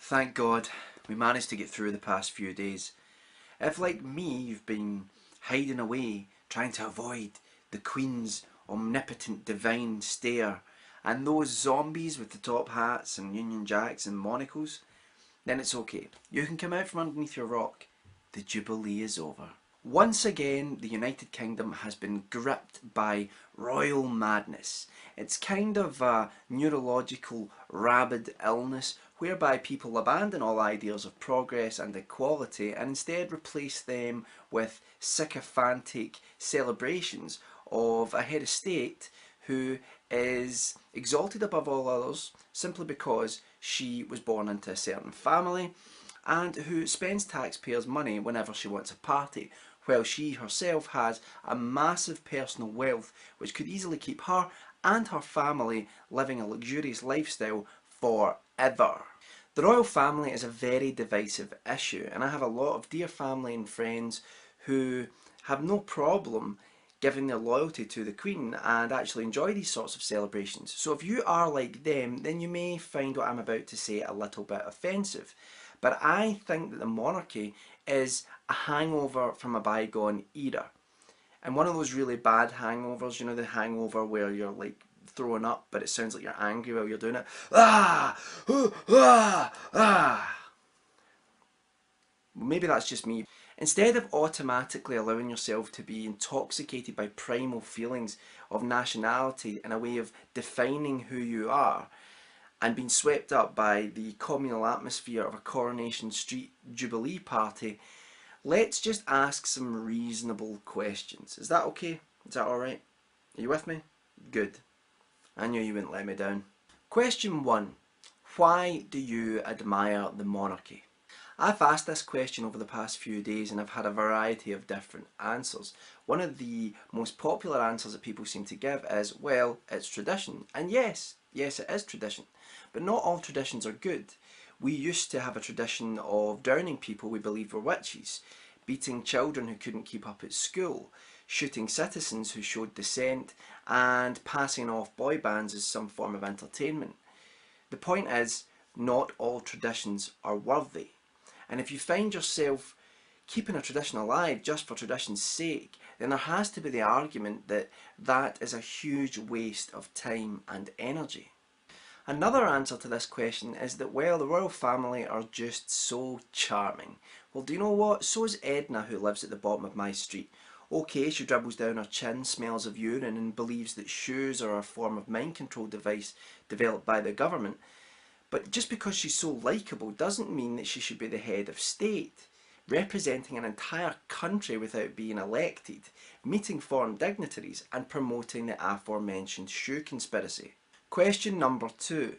Thank God we managed to get through the past few days. If, like me, you've been hiding away, trying to avoid the Queen's omnipotent divine stare and those zombies with the top hats and Union Jacks and monocles, then it's okay. You can come out from underneath your rock. The Jubilee is over. Once again, the United Kingdom has been gripped by royal madness. It's kind of a neurological rabid illness whereby people abandon all ideas of progress and equality and instead replace them with sycophantic celebrations of a head of state who is exalted above all others simply because she was born into a certain family and who spends taxpayers' money whenever she wants a party, while she herself has a massive personal wealth which could easily keep her and her family living a luxurious lifestyle forever. The royal family is a very divisive issue, and I have a lot of dear family and friends who have no problem giving their loyalty to the Queen and actually enjoy these sorts of celebrations. So if you are like them, then you may find what I'm about to say a little bit offensive. But I think that the monarchy is a hangover from a bygone era. And one of those really bad hangovers, you know, the hangover where you're like throwing up but it sounds like you're angry while you're doing it. Ah! Ah! Ah! Maybe that's just me. Instead of automatically allowing yourself to be intoxicated by primal feelings of nationality and a way of defining who you are, and being swept up by the communal atmosphere of a Coronation Street Jubilee party, let's just ask some reasonable questions. Is that okay? Is that alright? Are you with me? Good. I knew you wouldn't let me down. Question 1. Why do you admire the monarchy? I've asked this question over the past few days and I've had a variety of different answers. One of the most popular answers that people seem to give is, well, it's tradition. And yes, it is tradition. But not all traditions are good. We used to have a tradition of drowning people we believed were witches, beating children who couldn't keep up at school, shooting citizens who showed dissent, and passing off boy bands as some form of entertainment. The point is, not all traditions are worthy. And if you find yourself keeping a tradition alive just for tradition's sake, then there has to be the argument that that is a huge waste of time and energy. Another answer to this question is that, well, the royal family are just so charming. Well, do you know what? So is Edna, who lives at the bottom of my street. Okay, she dribbles down her chin, smells of urine and believes that shoes are a form of mind control device developed by the government. But just because she's so likeable doesn't mean that she should be the head of state, representing an entire country without being elected, meeting foreign dignitaries and promoting the aforementioned shoe conspiracy. Question number 2.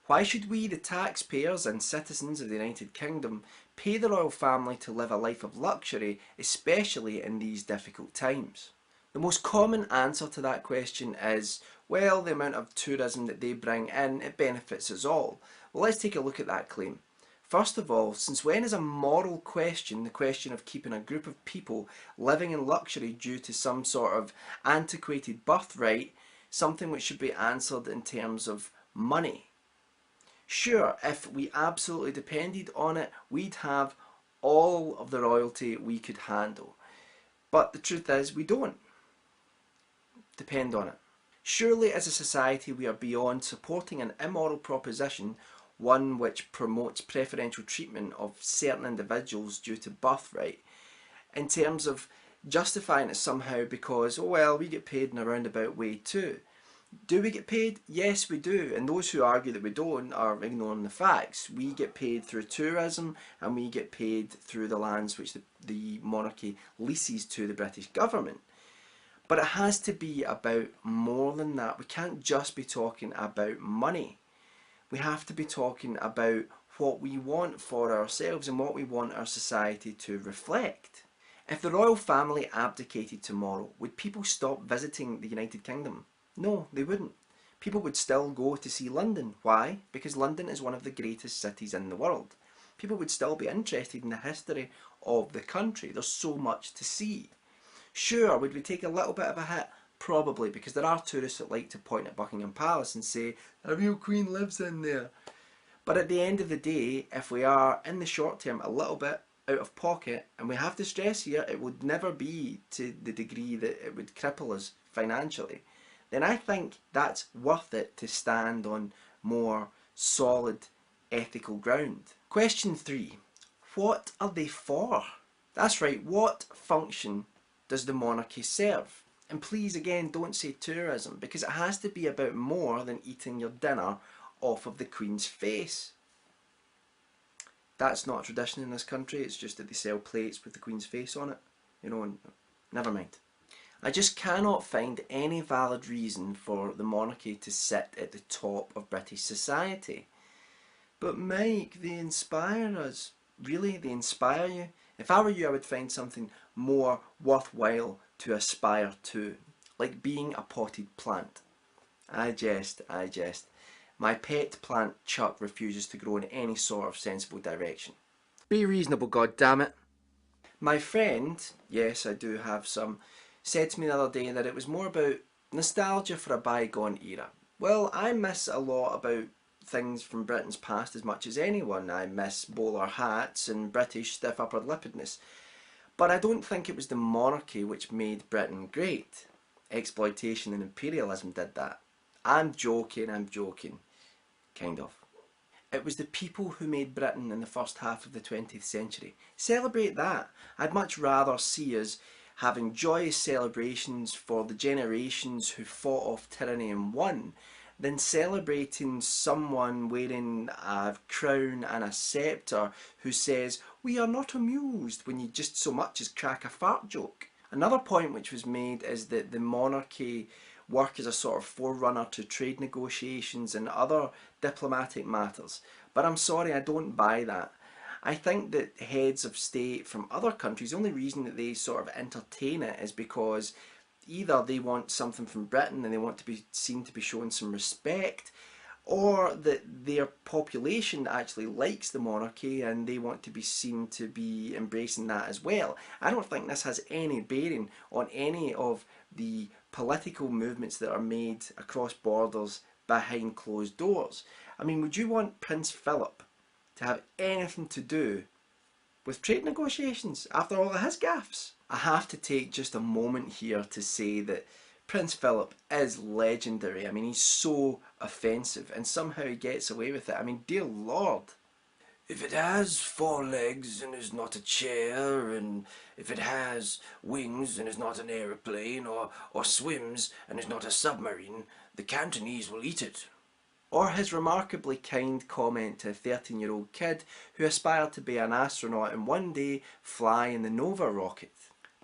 Why should we, the taxpayers and citizens of the United Kingdom, pay the royal family to live a life of luxury, especially in these difficult times? The most common answer to that question is, well, the amount of tourism that they bring in, it benefits us all. Well, let's take a look at that claim. First of all, since when is a moral question the question of keeping a group of people living in luxury due to some sort of antiquated birthright something which should be answered in terms of money? Sure, if we absolutely depended on it, we'd have all of the royalty we could handle. But the truth is, we don't depend on it. Surely as a society we are beyond supporting an immoral proposition, one which promotes preferential treatment of certain individuals due to birthright, in terms of justifying it somehow because, oh well, we get paid in a roundabout way too. Do we get paid? Yes, we do, and those who argue that we don't are ignoring the facts. We get paid through tourism and we get paid through the lands which the monarchy leases to the British government. But it has to be about more than that. We can't just be talking about money. We have to be talking about what we want for ourselves and what we want our society to reflect. If the royal family abdicated tomorrow, would people stop visiting the United Kingdom? No, they wouldn't. People would still go to see London. Why? Because London is one of the greatest cities in the world. People would still be interested in the history of the country. There's so much to see. Sure, would we take a little bit of a hit? Probably, because there are tourists that like to point at Buckingham Palace and say, the real Queen lives in there. But at the end of the day, if we are in the short term a little bit out of pocket, and we have to stress here, it would never be to the degree that it would cripple us financially, then I think that's worth it to stand on more solid ethical ground. Question 3. What are they for? That's right, what function does the monarchy serve? And please again, don't say tourism, because it has to be about more than eating your dinner off of the Queen's face. That's not a tradition in this country, it's just that they sell plates with the Queen's face on it. You know, never mind. I just cannot find any valid reason for the monarchy to sit at the top of British society. But Mike, they inspire us. Really? They inspire you? If I were you, I would find something more worthwhile to aspire to, like being a potted plant. I jest, I jest. My pet plant Chuck refuses to grow in any sort of sensible direction. Be reasonable, goddammit. My friend, yes I do have some, said to me the other day that it was more about nostalgia for a bygone era. Well, I miss a lot about things from Britain's past as much as anyone. I miss bowler hats and British stiff upper lippedness. But I don't think it was the monarchy which made Britain great. Exploitation and imperialism did that. I'm joking. Kind of. It was the people who made Britain in the first half of the 20th century. Celebrate that. I'd much rather see us having joyous celebrations for the generations who fought off tyranny and won, than celebrating someone wearing a crown and a sceptre who says, "We are not amused," when you just so much as crack a fart joke. Another point which was made is that the monarchy work as a sort of forerunner to trade negotiations and other diplomatic matters. But I'm sorry, I don't buy that. I think that heads of state from other countries, the only reason that they sort of entertain it is because either they want something from Britain and they want to be seen to be showing some respect, or that their population actually likes the monarchy and they want to be seen to be embracing that as well. I don't think this has any bearing on any of the political movements that are made across borders behind closed doors. I mean, would you want Prince Philip to have anything to do with trade negotiations after all of his gaffes? I have to take just a moment here to say that Prince Philip is legendary. I mean, he's so offensive and somehow he gets away with it. I mean, dear Lord. If it has 4 legs and is not a chair, and if it has wings and is not an aeroplane, or swims and is not a submarine, the Cantonese will eat it. Or his remarkably kind comment to a 13-year-old kid who aspired to be an astronaut and one day fly in the Nova rocket.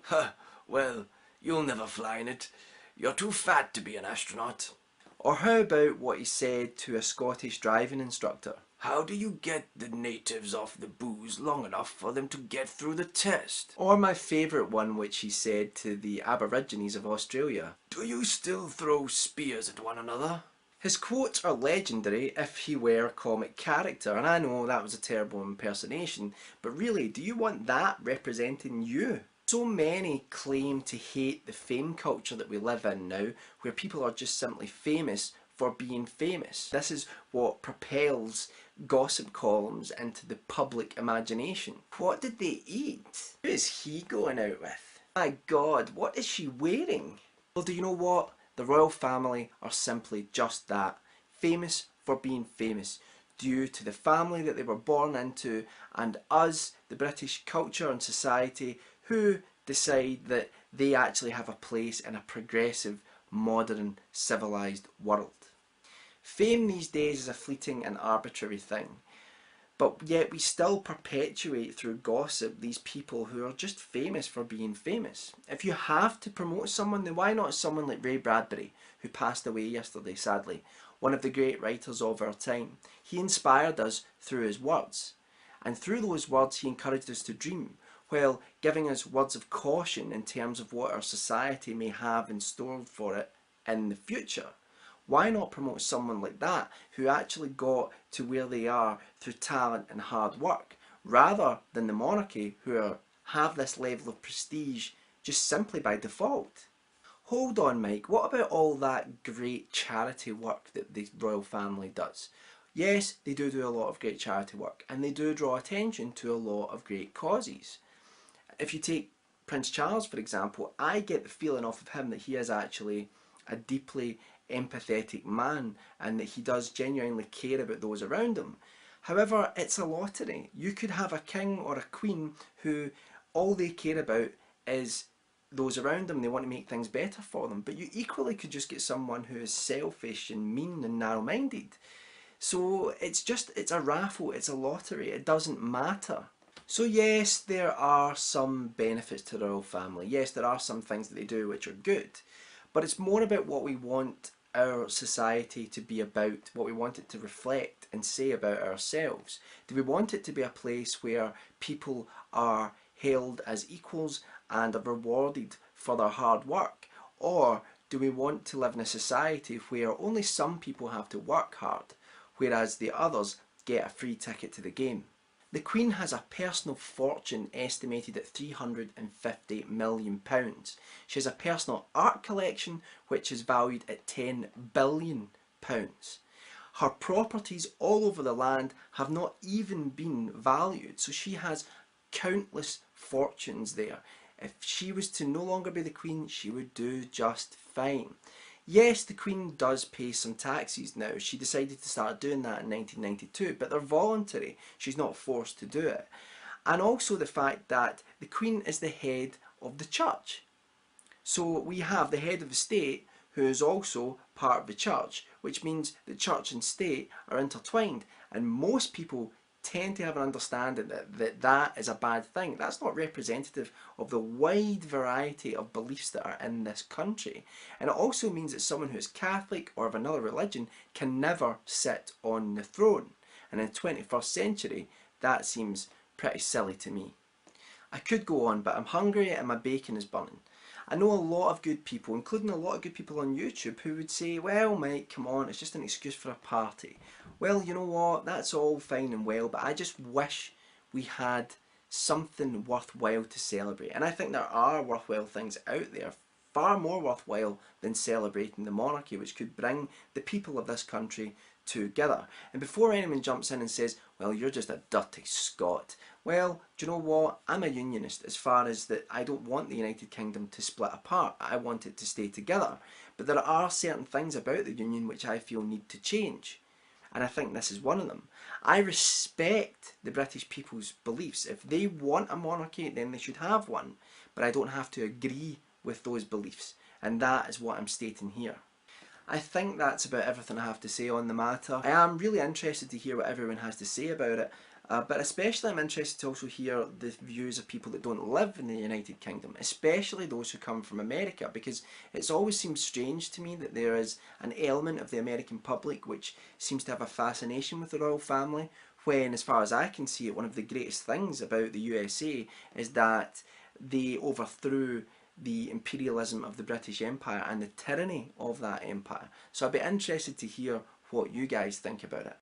"Huh, well, you'll never fly in it. You're too fat to be an astronaut." Or how about what he said to a Scottish driving instructor? "How do you get the natives off the booze long enough for them to get through the test?" Or my favourite one, which he said to the Aborigines of Australia: "Do you still throw spears at one another?" His quotes are legendary if he were a comic character, and I know that was a terrible impersonation, but really, do you want that representing you? So many claim to hate the fame culture that we live in now, where people are just simply famous for being famous. This is what propels gossip columns into the public imagination. What did they eat? Who is he going out with? My God, what is she wearing? Well, do you know what? The royal family are simply just that. Famous for being famous, due to the family that they were born into and us, the British culture and society, who decide that they actually have a place in a progressive, modern, civilised world. Fame these days is a fleeting and arbitrary thing, but yet we still perpetuate through gossip these people who are just famous for being famous. If you have to promote someone, then why not someone like Ray Bradbury, who passed away yesterday, sadly, one of the great writers of our time. He inspired us through his words, and through those words he encouraged us to dream, while giving us words of caution in terms of what our society may have in store for it in the future. Why not promote someone like that, who actually got to where they are through talent and hard work, rather than the monarchy, who have this level of prestige just simply by default? Hold on, Mike, what about all that great charity work that the royal family does? Yes, they do a lot of great charity work, and they do draw attention to a lot of great causes. If you take Prince Charles, for example, I get the feeling off of him that he is actually a deeply empathetic man and that he does genuinely care about those around him. However, it's a lottery. You could have a king or a queen who all they care about is those around them. They want to make things better for them. But you equally could just get someone who is selfish and mean and narrow-minded. So it's a raffle, it's a lottery, it doesn't matter. So yes, there are some benefits to the royal family. Yes, there are some things that they do which are good. But it's more about what we want our society to be about, what we want it to reflect and say about ourselves. Do we want it to be a place where people are held as equals and are rewarded for their hard work? Or do we want to live in a society where only some people have to work hard, whereas the others get a free ticket to the game? The Queen has a personal fortune estimated at £350 million. She has a personal art collection which is valued at £10 billion. Her properties all over the land have not even been valued, so she has countless fortunes there. If she was to no longer be the Queen, she would do just fine. Yes, the Queen does pay some taxes now. She decided to start doing that in 1992, but they're voluntary. She's not forced to do it. And also the fact that the Queen is the head of the church. So we have the head of the state who is also part of the church, which means the church and state are intertwined. And most people tend to have an understanding that is a bad thing. That's not representative of the wide variety of beliefs that are in this country. And it also means that someone who is Catholic or of another religion can never sit on the throne. And in the 21st century, that seems pretty silly to me. I could go on, but I'm hungry and my bacon is burning. I know a lot of good people, including a lot of good people on YouTube, who would say, well, Mike, come on, it's just an excuse for a party. Well, you know what, that's all fine and well, but I just wish we had something worthwhile to celebrate. And I think there are worthwhile things out there, far more worthwhile than celebrating the monarchy, which could bring the people of this country together. And before anyone jumps in and says, well, you're just a dirty Scot, well, do you know what? I'm a unionist as far as that I don't want the United Kingdom to split apart. I want it to stay together. But there are certain things about the union which I feel need to change. And I think this is one of them. I respect the British people's beliefs. If they want a monarchy, then they should have one. But I don't have to agree with those beliefs. And that is what I'm stating here. I think that's about everything I have to say on the matter. I am really interested to hear what everyone has to say about it. But especially I'm interested to also hear the views of people that don't live in the United Kingdom, especially those who come from America, because it's always seemed strange to me that there is an element of the American public which seems to have a fascination with the royal family, when, as far as I can see it, one of the greatest things about the USA is that they overthrew the imperialism of the British Empire and the tyranny of that empire. So I'd be interested to hear what you guys think about it.